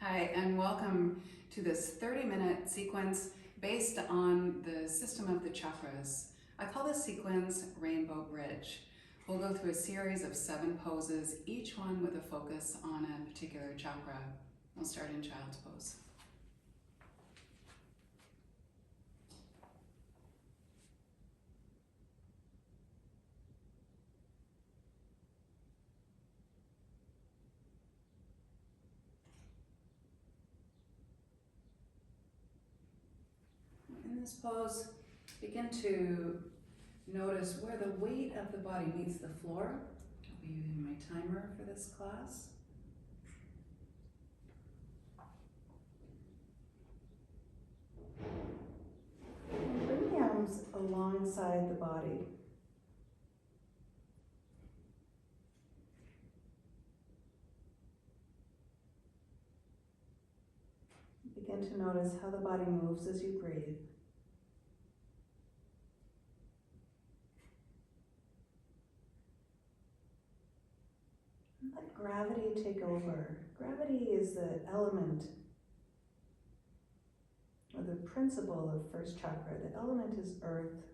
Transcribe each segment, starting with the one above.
Hi, and welcome to this 30-minute sequence based on the system of the chakras. I call this sequence Rainbow Bridge. We'll go through a series of 7 poses, each one with a focus on a particular chakra. We'll start in Child's Pose. In this pose, begin to notice where the weight of the body meets the floor. I'll be using my timer for this class. And bring the arms alongside the body. Begin to notice how the body moves as you breathe. Let gravity take over. Gravity is the element or the principle of first chakra. The element is earth.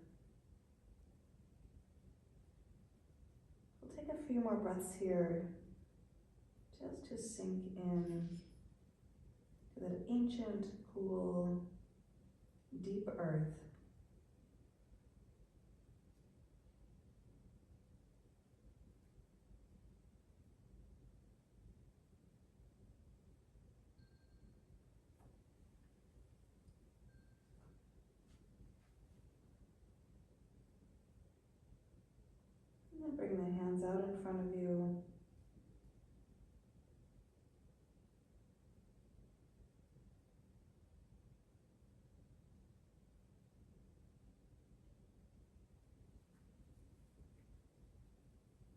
We'll take a few more breaths here just to sink in to that ancient, cool, deep earth. And bring the hands out in front of you.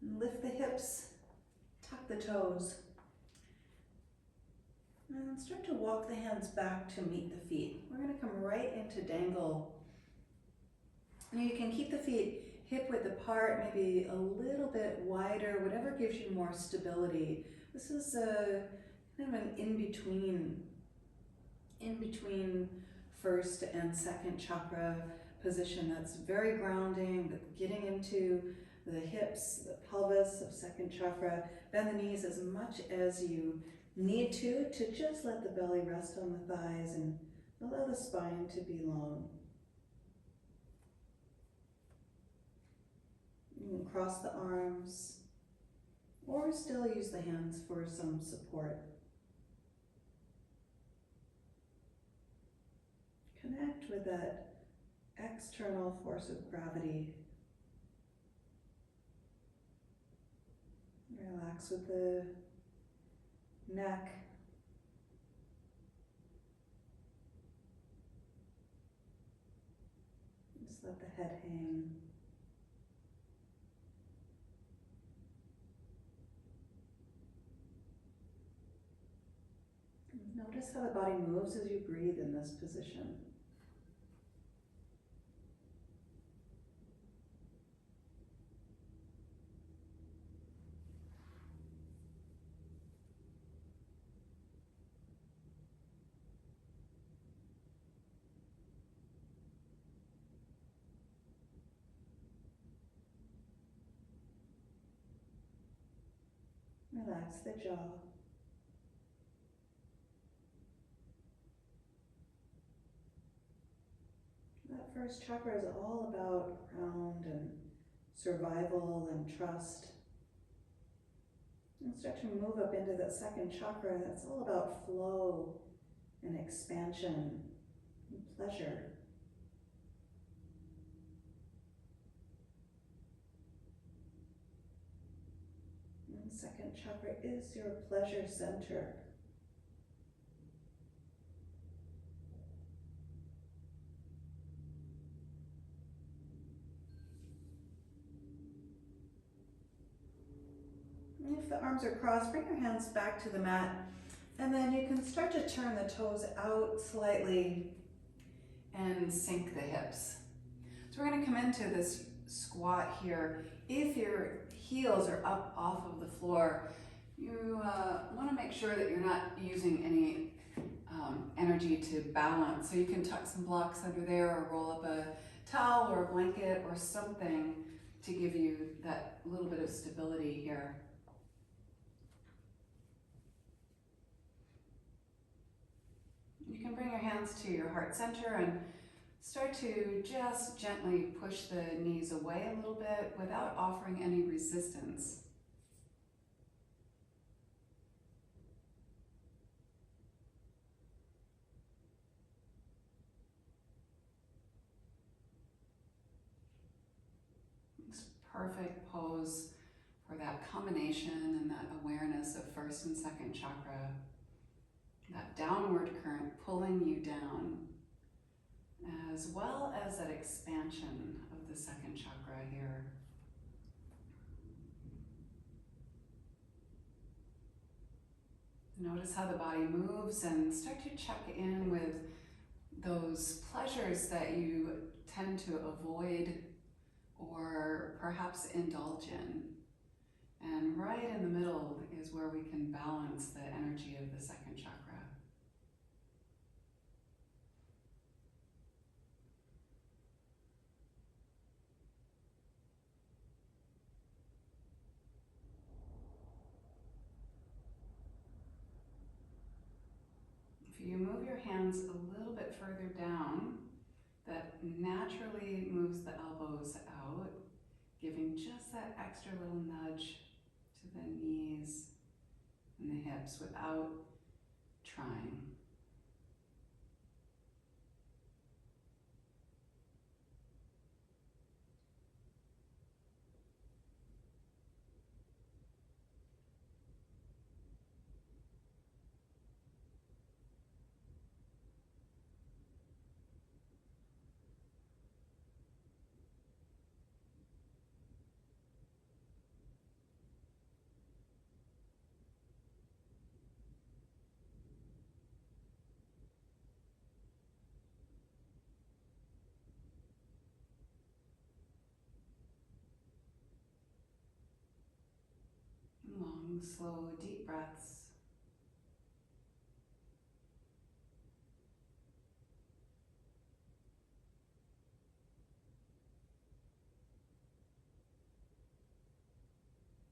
And lift the hips, tuck the toes. And start to walk the hands back to meet the feet. We're going to come right into dangle. And you can keep the feet hip width apart, maybe a little bit wider, whatever gives you more stability. This is a kind of an in-between first and second chakra position that's very grounding, but getting into the hips, the pelvis of second chakra. Bend the knees as much as you need to just let the belly rest on the thighs and allow the spine to be long. You can cross the arms or still use the hands for some support. Connect with that external force of gravity. Relax with the neck. Just let the head hang. Notice how the body moves as you breathe in this position. Relax the jaw. That first chakra is all about ground and survival and trust. And start to move up into that second chakra. That's all about flow and expansion and pleasure. And the second chakra is your pleasure center. And if the arms are crossed, bring your hands back to the mat. And then you can start to turn the toes out slightly and sink the hips. So we're going to come into this squat here. If your heels are up off of the floor, You want to make sure that you're not using any energy to balance. So you can tuck some blocks under there or roll up a towel or a blanket or something to give you that little bit of stability here. You can bring your hands to your heart center and start to just gently push the knees away a little bit without offering any resistance. It's perfect pose for that combination and that awareness of first and second chakra. That downward current pulling you down, as well as that expansion of the second chakra here. Notice how the body moves and start to check in with those pleasures that you tend to avoid or perhaps indulge in. And right in the middle is where we can balance the energy of the second chakra. If you move your hands a little bit further down, that naturally moves the elbows out, giving just that extra little nudge to the knees and the hips without trying. Long, slow, deep breaths.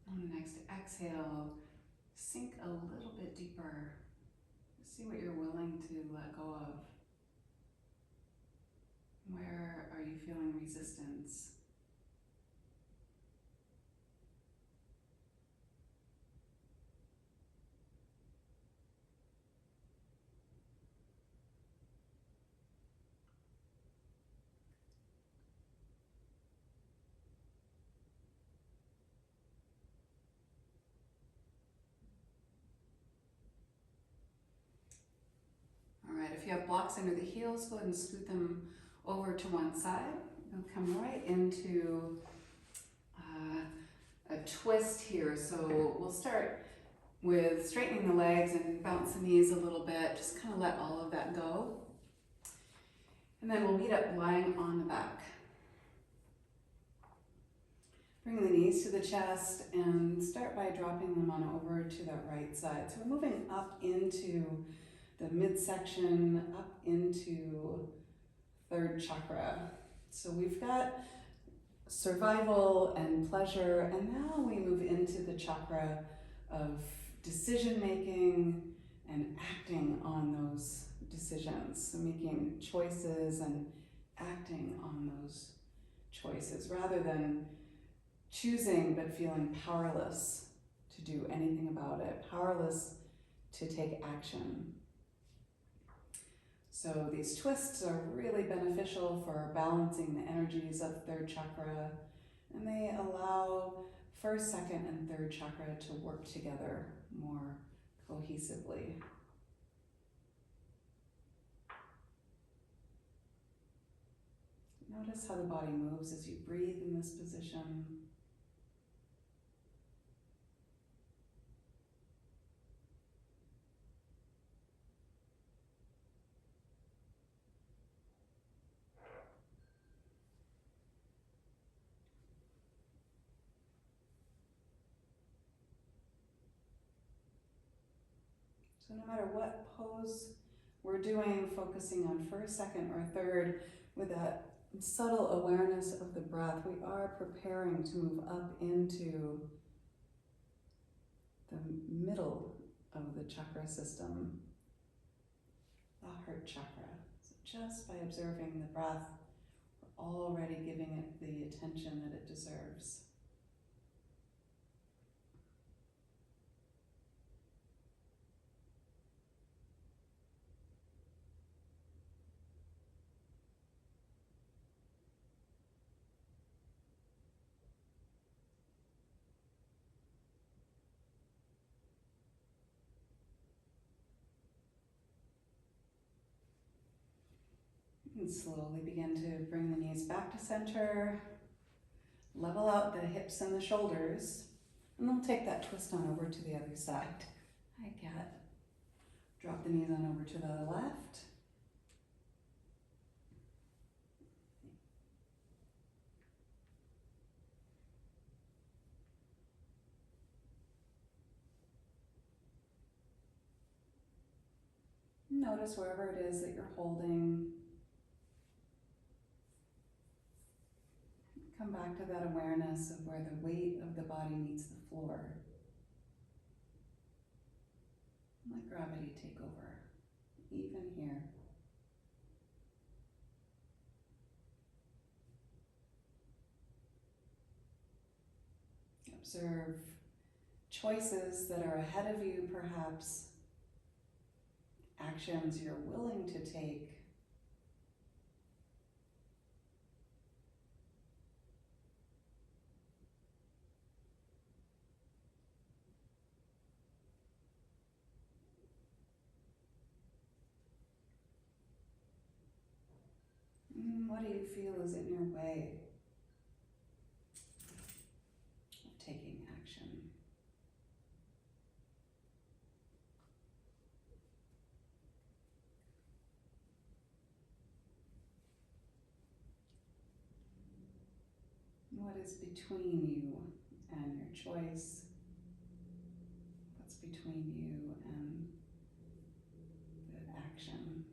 On the next exhale, sink a little bit deeper. See what you're willing to let go of. Where are you feeling resistance? All right, if you have blocks under the heels, go ahead and scoot them over to one side. You'll come right into a twist here. So we'll start with straightening the legs and bounce the knees a little bit. Just kind of let all of that go. And then we'll meet up lying on the back. Bring the knees to the chest and start by dropping them on over to that right side. So we're moving up into the midsection, up into third chakra. So we've got survival and pleasure, and now we move into the chakra of decision making and acting on those decisions. So making choices and acting on those choices rather than choosing but feeling powerless to do anything about it, powerless to take action. So these twists are really beneficial for balancing the energies of third chakra, and they allow first, second, and third chakra to work together more cohesively. Notice how the body moves as you breathe in this position. So no matter what pose we're doing, focusing on first, second, or third, with that subtle awareness of the breath, we are preparing to move up into the middle of the chakra system, the heart chakra. So just by observing the breath, we're already giving it the attention that it deserves. And slowly begin to bring the knees back to center, level out the hips and the shoulders, and then we'll take that twist on over to the other side. Hi, cat. Drop the knees on over to the left. Notice wherever it is that you're holding. Come back to that awareness of where the weight of the body meets the floor. Let gravity take over, even here. Observe choices that are ahead of you, perhaps actions you're willing to take. What do you feel is in your way of taking action? What is between you and your choice? What's between you and the action?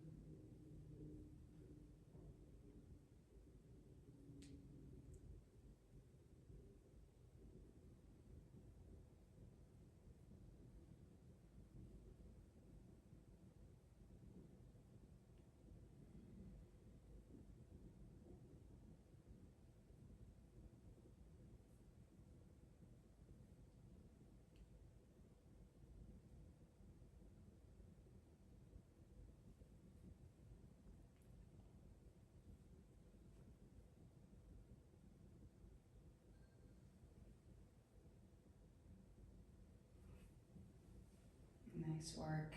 Nice work.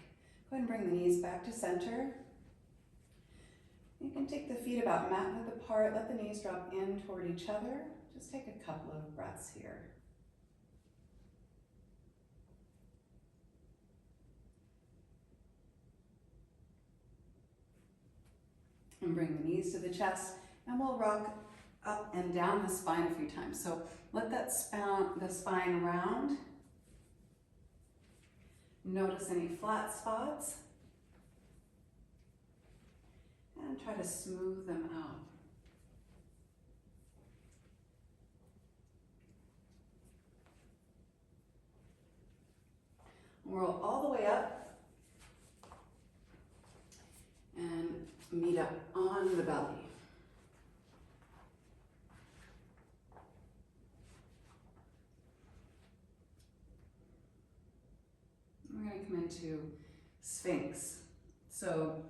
Go ahead and bring the knees back to center. You can take the feet about mat width apart, let the knees drop in toward each other. Just take a couple of breaths here. And bring the knees to the chest, and we'll rock up and down the spine a few times. So let that the spine round. Notice any flat spots. And try to smooth them out. Roll all the way up and meet up on the belly. We're going to come into Sphinx. So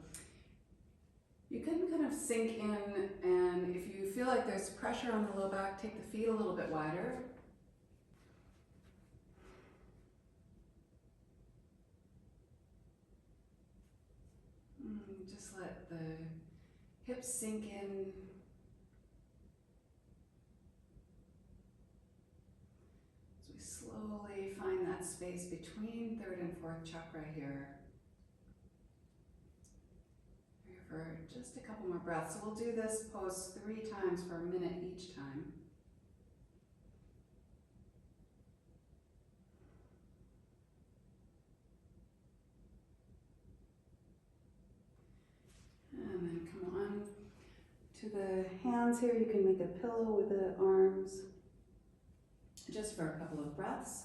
you can kind of sink in, and if you feel like there's pressure on the low back, take the feet a little bit wider. Just let the hips sink in. As we slowly find that space between third and fourth chakra here. For just a couple more breaths. So we'll do this pose 3 times for a minute each time. to the hands here. You can make a pillow with the arms, just for a couple of breaths.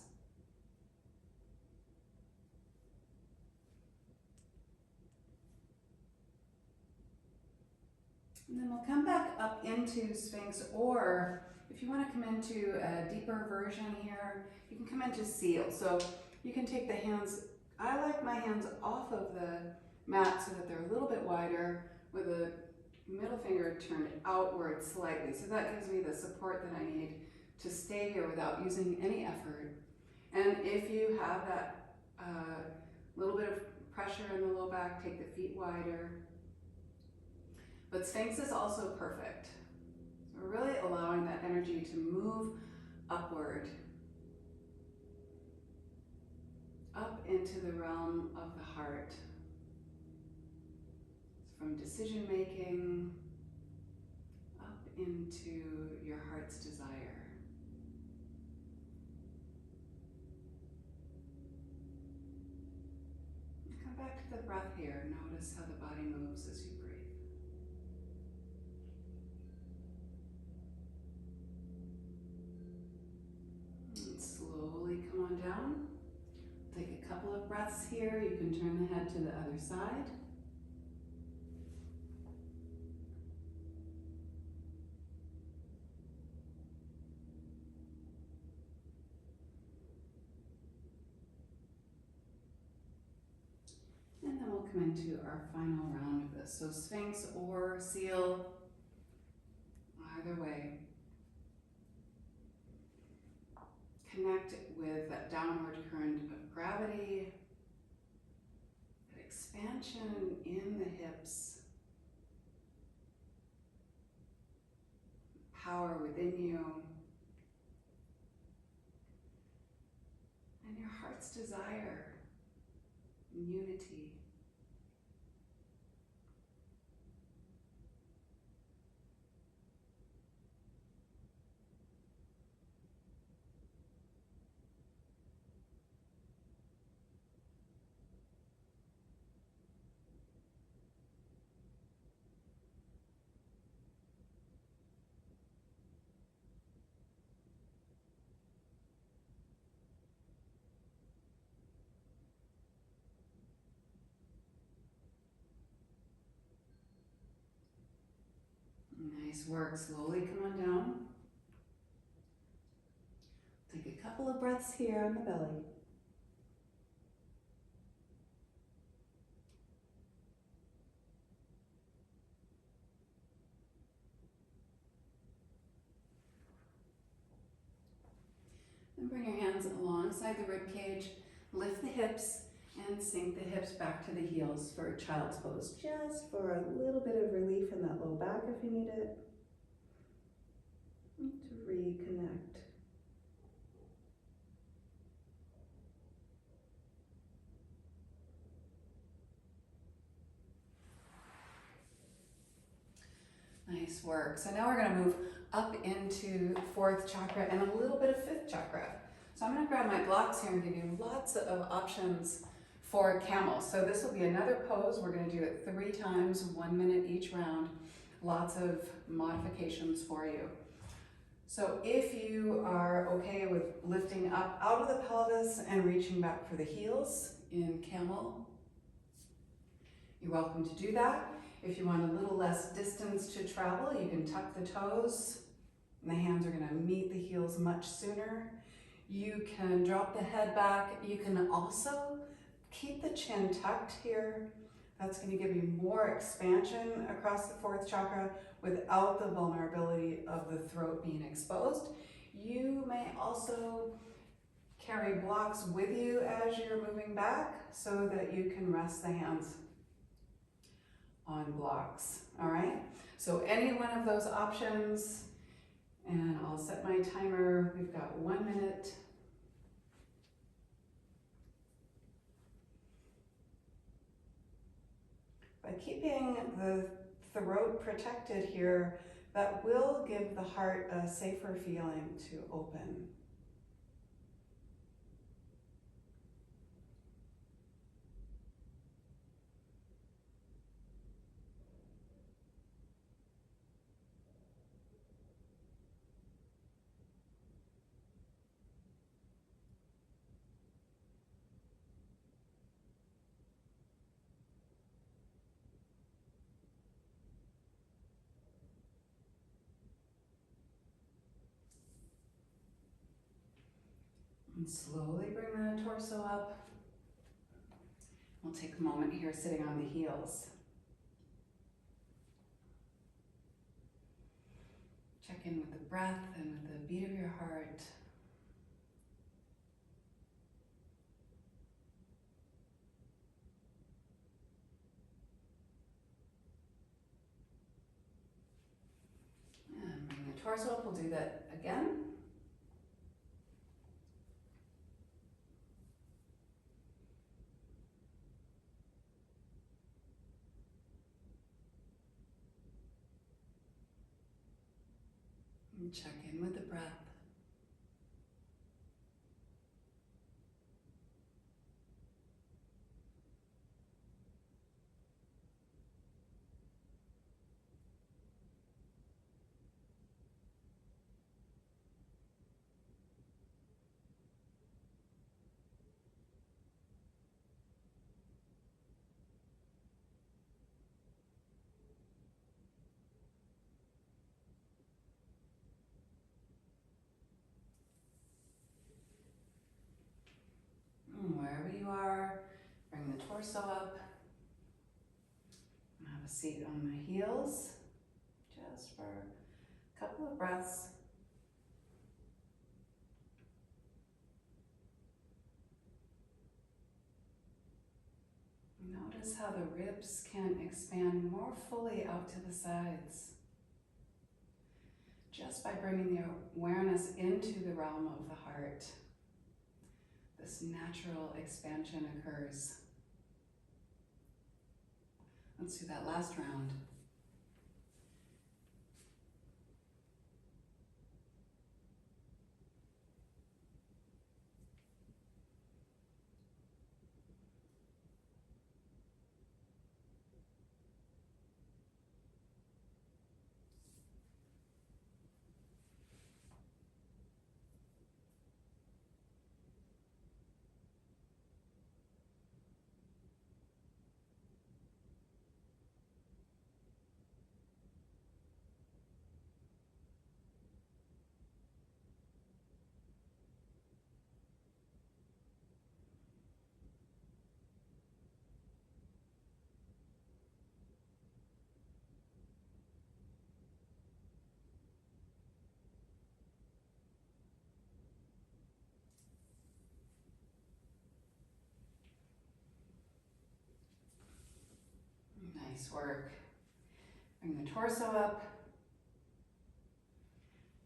And then we'll come back up into Sphinx, or if you want to come into a deeper version here, you can come into Seal. So you can take the hands, I like my hands off of the mat so that they're a little bit wider, with the middle finger turned outward slightly. So that gives me the support that I need to stay here without using any effort. And if you have that little bit of pressure in the low back, take the feet wider. But Sphinx is also perfect. So we're really allowing that energy to move upward, up into the realm of the heart. From decision making up into your heart's desire. Come back to the breath here. Notice how the body moves as you breathe. And slowly come on down. Take a couple of breaths here. You can turn the head to the other side. And then we'll come into our final round of this. So Sphinx or Seal, either way. Connect with that downward current of gravity, that expansion in the hips, power within you, and your heart's desire, unity. Nice work. Slowly come on down. Take a couple of breaths here on the belly. And bring your hands alongside the rib cage. Lift the hips and sink the hips back to the heels for child's pose. Just for a little bit of relief in that low back if you need it. And to reconnect. Nice work. So now we're going to move up into fourth chakra and a little bit of fifth chakra. So I'm going to grab my blocks here and give you lots of options for camel. So this will be another pose. We're going to do it 3 times, 1 minute each round. Lots of modifications for you. So if you are okay with lifting up out of the pelvis and reaching back for the heels in camel, you're welcome to do that. If you want a little less distance to travel, you can tuck the toes and the hands are going to meet the heels much sooner. You can drop the head back. You can also keep the chin tucked here. That's going to give you more expansion across the fourth chakra without the vulnerability of the throat being exposed. You may also carry blocks with you as you're moving back so that you can rest the hands on blocks. All right, so any one of those options, and I'll set my timer. We've got 1 minute. By keeping the throat protected here, that will give the heart a safer feeling to open. And slowly bring the torso up. We'll take a moment here sitting on the heels. Check in with the breath and with the beat of your heart. And bring the torso up. We'll do that again. And check in with the breath. And wherever you are, bring the torso up. And have a seat on the heels, just for a couple of breaths. Notice how the ribs can expand more fully out to the sides. Just by bringing the awareness into the realm of the heart, this natural expansion occurs. Let's do that last round. Nice work. Bring the torso up.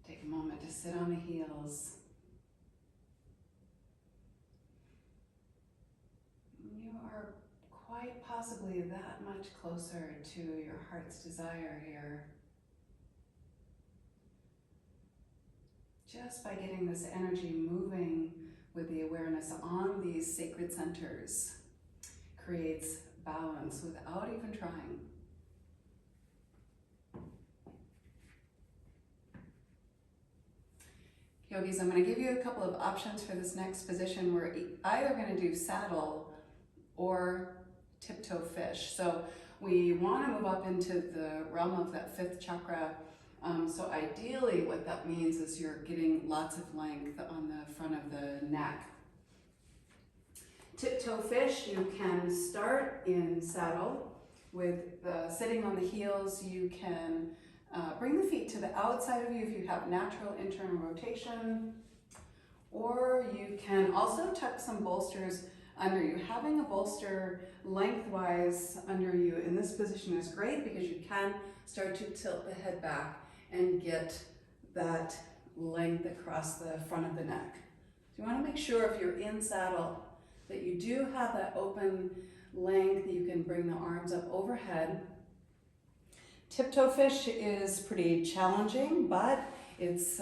Take a moment to sit on the heels. You are quite possibly that much closer to your heart's desire here. Just by getting this energy moving with the awareness on these sacred centers creates balance without even trying. Yogis, I'm going to give you a couple of options for this next position. We're either going to do saddle or tiptoe fish. So we want to move up into the realm of that fifth chakra. So ideally what that means is you're getting lots of length on the front of the neck. Tiptoe fish, you can start in saddle with sitting on the heels. You can bring the feet to the outside of you if you have natural internal rotation, or you can also tuck some bolsters under you. Having a bolster lengthwise under you in this position is great because you can start to tilt the head back and get that length across the front of the neck. So you want to make sure if you're in saddle that you do have that open length. You can bring the arms up overhead. Tiptoe fish is pretty challenging, but it's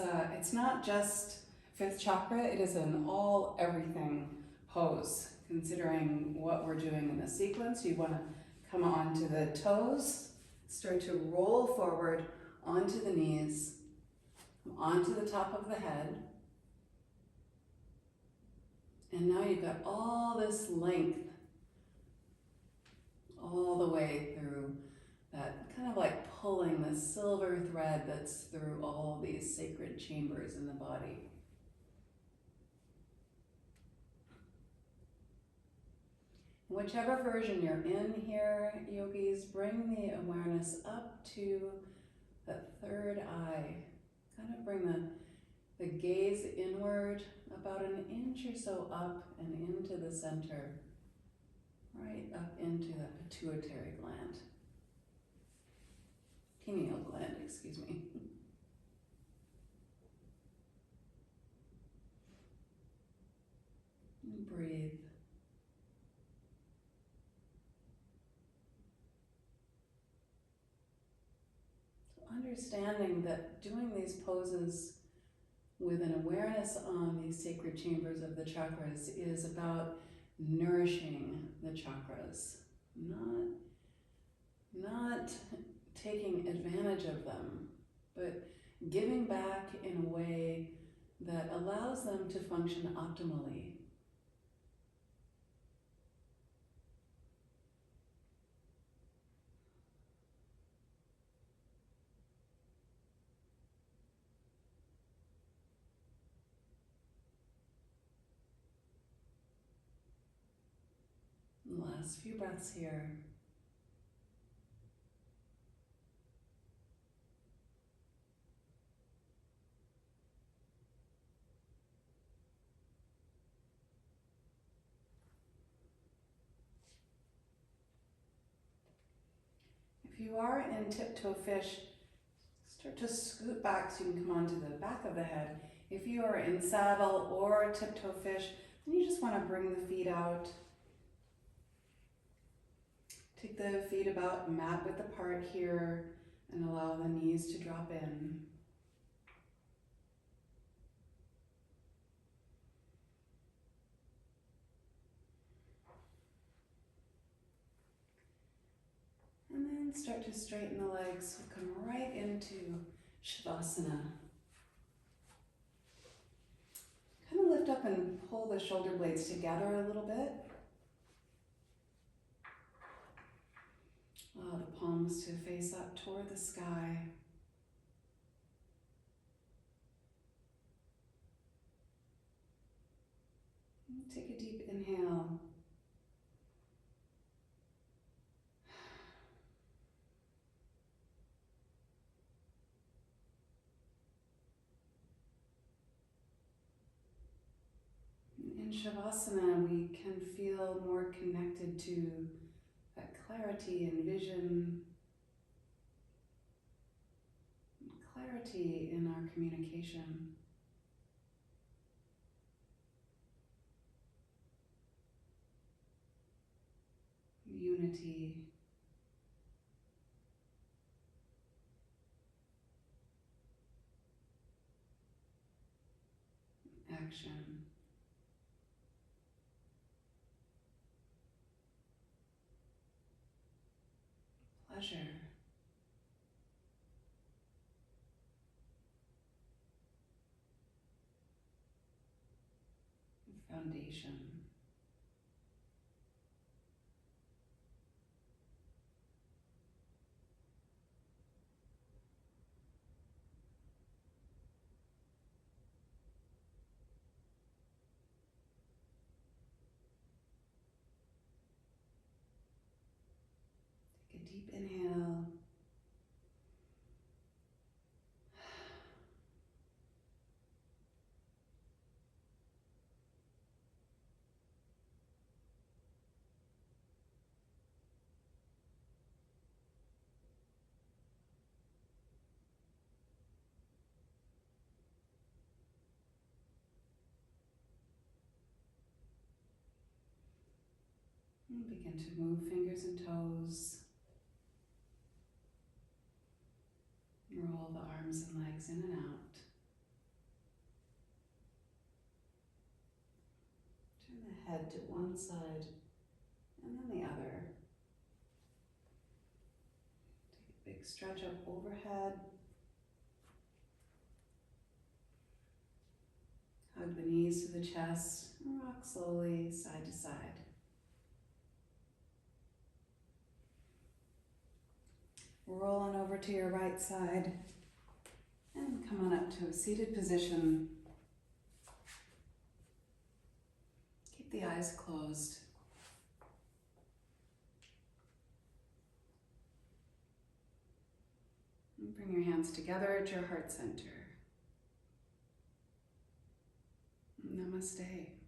not just fifth chakra. It is an all everything pose. Considering what we're doing in the sequence, you want to come onto the toes, start to roll forward onto the knees, onto the top of the head. And now you've got all this length all the way through that, kind of like pulling the silver thread that's through all these sacred chambers in the body. Whichever version you're in here, yogis, bring the awareness up to that third eye. Kind of bring the gaze inward about an inch or so up and into the center, right up into that pituitary gland. Pineal gland, excuse me. And breathe. So understanding that doing these poses with an awareness on these sacred chambers of the chakras is about nourishing the chakras, not taking advantage of them, but giving back in a way that allows them to function optimally. Last few breaths here. If you are in tiptoe fish, start to scoot back so you can come onto the back of the head. If you are in saddle or tiptoe fish, then you just want to bring the feet out. Take the feet about mat width apart here and allow the knees to drop in. And then start to straighten the legs. We'll come right into Shavasana. Kind of lift up and pull the shoulder blades together a little bit. Allow the palms to face up toward the sky. And take a deep inhale. In Shavasana, we can feel more connected to that clarity and vision, clarity in our communication. Unity. Action. Pleasure. Foundation. Take a deep inhale. And begin to move fingers and toes. Roll the arms and legs in and out. Turn the head to one side and then the other. Take a big stretch up overhead. Hug the knees to the chest and rock slowly side to side. Roll on over to your right side and come on up to a seated position. Keep the eyes closed. Bring your hands together at your heart center. Namaste.